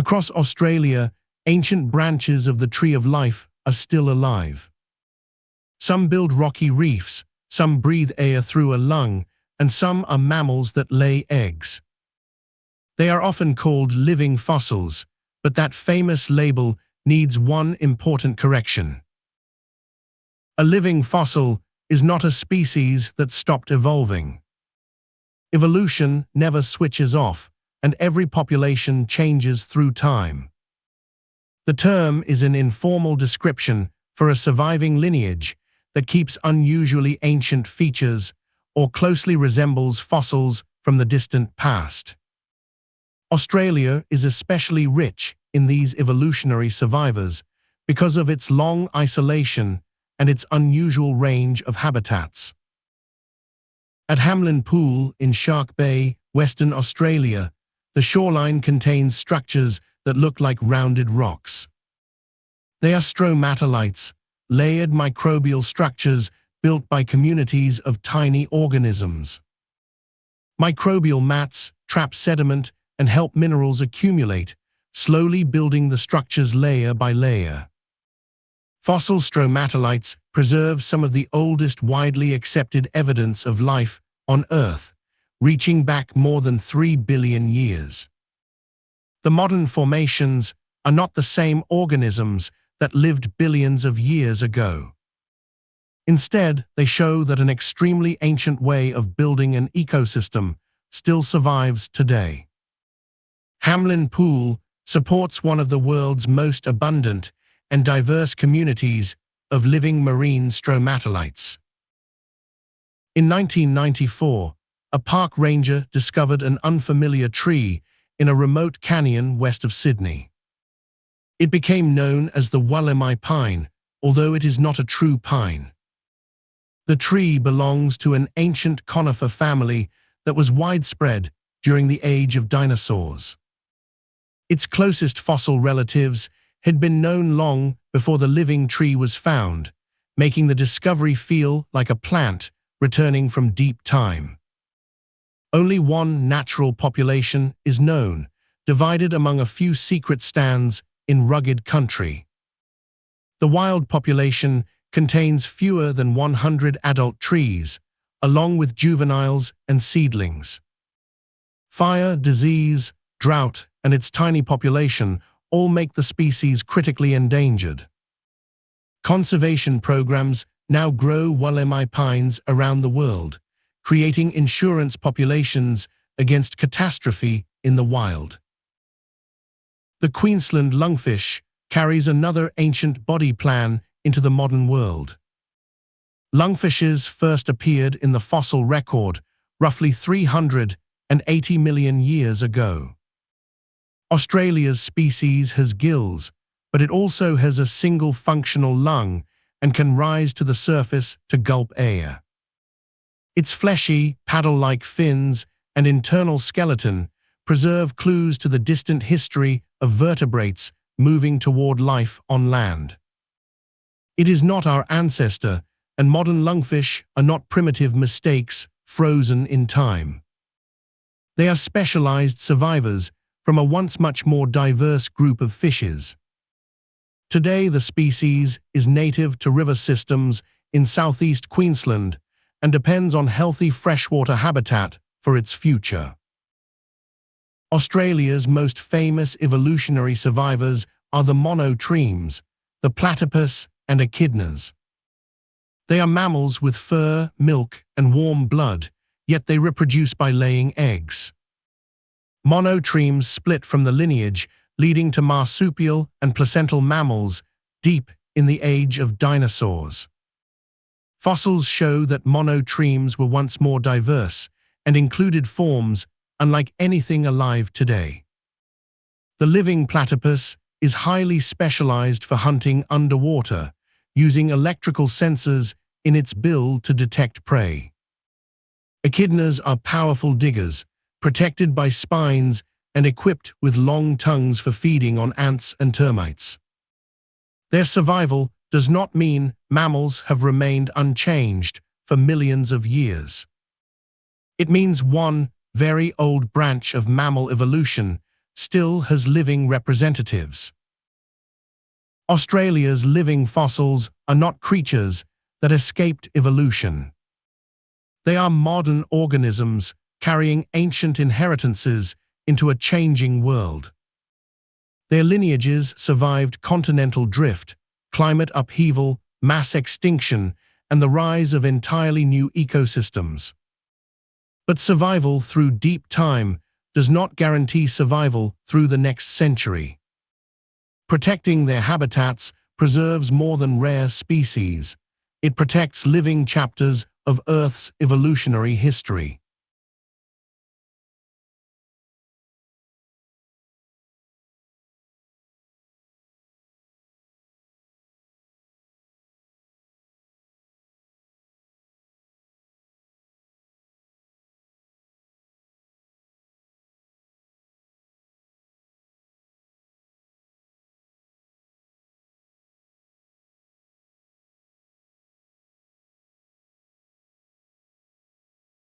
Across Australia, ancient branches of the Tree of Life are still alive. Some build rocky reefs, some breathe air through a lung, and some are mammals that lay eggs. They are often called living fossils, but that famous label needs one important correction. A living fossil is not a species that stopped evolving. Evolution never switches off, and every population changes through time. The term is an informal description for a surviving lineage that keeps unusually ancient features or closely resembles fossils from the distant past. Australia is especially rich in these evolutionary survivors because of its long isolation and its unusual range of habitats. At Hamlin Pool in Shark Bay, Western Australia, the shoreline contains structures that look like rounded rocks. They are stromatolites, layered microbial structures built by communities of tiny organisms. Microbial mats trap sediment and help minerals accumulate, slowly building the structures layer by layer. Fossil stromatolites preserve some of the oldest widely accepted evidence of life on Earth, reaching back more than 3 billion years. The modern formations are not the same organisms that lived billions of years ago. Instead, they show that an extremely ancient way of building an ecosystem still survives today. Hamlin Pool supports one of the world's most abundant and diverse communities of living marine stromatolites. In 1994, a park ranger discovered an unfamiliar tree in a remote canyon west of Sydney. It became known as the Wollemi pine, although it is not a true pine. The tree belongs to an ancient conifer family that was widespread during the age of dinosaurs. Its closest fossil relatives had been known long before the living tree was found, making the discovery feel like a plant returning from deep time. Only one natural population is known, divided among a few secret stands in rugged country. The wild population contains fewer than 100 adult trees, along with juveniles and seedlings. Fire, disease, drought, and its tiny population all make the species critically endangered. Conservation programs now grow Wollemi pines around the world, creating insurance populations against catastrophe in the wild. The Queensland lungfish carries another ancient body plan into the modern world. Lungfishes first appeared in the fossil record roughly 380 million years ago. Australia's species has gills, but it also has a single functional lung and can rise to the surface to gulp air. Its fleshy, paddle-like fins and internal skeleton preserve clues to the distant history of vertebrates moving toward life on land. It is not our ancestor, and modern lungfish are not primitive mistakes frozen in time. They are specialized survivors from a once much more diverse group of fishes. Today, the species is native to river systems in southeast Queensland and depends on healthy freshwater habitat for its future. Australia's most famous evolutionary survivors are the monotremes, the platypus and echidnas. They are mammals with fur, milk, and warm blood, yet they reproduce by laying eggs. Monotremes split from the lineage, leading to marsupial and placental mammals deep in the age of dinosaurs. Fossils show that monotremes were once more diverse and included forms unlike anything alive today. The living platypus is highly specialized for hunting underwater, using electrical sensors in its bill to detect prey. Echidnas are powerful diggers, protected by spines and equipped with long tongues for feeding on ants and termites. Their survival does not mean mammals have remained unchanged for millions of years. It means one very old branch of mammal evolution still has living representatives. Australia's living fossils are not creatures that escaped evolution. They are modern organisms carrying ancient inheritances into a changing world. Their lineages survived continental drift, climate upheaval, mass extinction, and the rise of entirely new ecosystems. But survival through deep time does not guarantee survival through the next century. Protecting their habitats preserves more than rare species. It protects living chapters of Earth's evolutionary history.